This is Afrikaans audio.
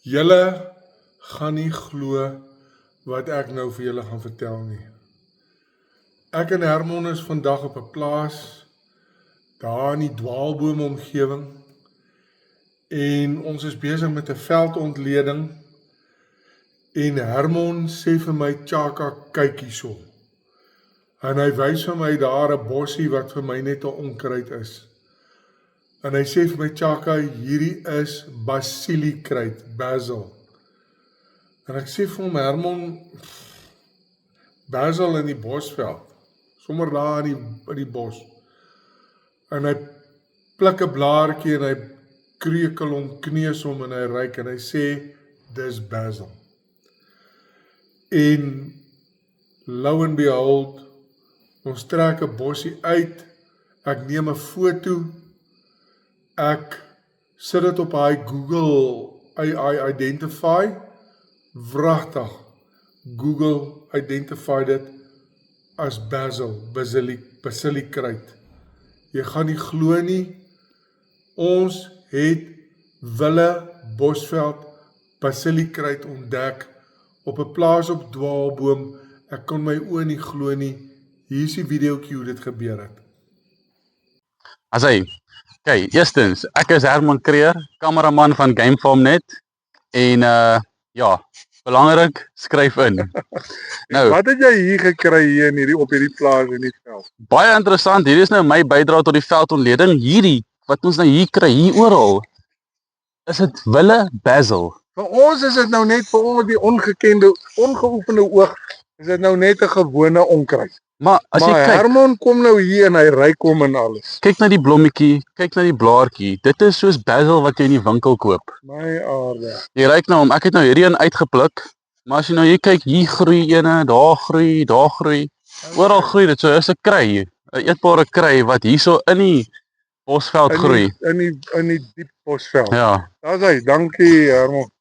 Julle gaan nie glo wat ek nou vir julle gaan vertel nie. Ek en Hermon is vandag op 'n plaas, daar in die Dwaalboom omgewing, en ons is besig met 'n veldontleding, en Hermon sê vir my, Tjaka, kyk hierso. En hy wys vir my daar 'n bossie wat vir my net 'n onkruid is. En hy sê vir my, Tjaka, hierdie is basiliekruid, basil. En ek sê vir hom, Hermon, basil in die bosveld, sommer daar in die bos. En hy pluk 'n blaartjie en hy kreukel hom, kneus hom en hy ruik en hy sê, dis basil. En lo and behold, ons trek 'n bossie uit, ek neem 'n foto, ek sit dit op hy Google Identify, wragtig, Google identify dit as basil, basiliekruid. Jy gaan nie glo nie, ons het wille bosveld basiliekruid ontdek op 'n plaas op Dwaalboom. Ek kon my oë nie glo nie. Hier is die videoetjie hoe dit gebeur het. As hy, kyk, eerstens, ek is Herman Creer, kameraman van Game Farm Net, en ja, belangrik, skryf in. Nou, Wat het jy hier gekry hier op hierdie plaas in die veld? baie interessant, hier is nou my bydrae tot die veldontleding. Hierdie, wat ons nou hier kry, hier oral, is dit wille basil. Vir ons is dit nou net vir ons die ongekende, ongeoefende oog, is dit nou net 'n gewone onkruid. Maar as jy kyk, Hermon kom nou hier en hy ruik hom en alles. kyk na die blommetjie, kyk na die blaartjie, dit is soos basil wat jy in die winkel koop. My aarde. Jy ruik nou hom, ek het nou hierdie een uitgepluk, maar as jy nou hier kyk, hier groei ene, daar groei, oral groei dit, so is 'n kry, 'n eetbare kry wat hierso in die bosveld groei. In die diep bosveld. Ja. Daar's hy, dankie Hermon.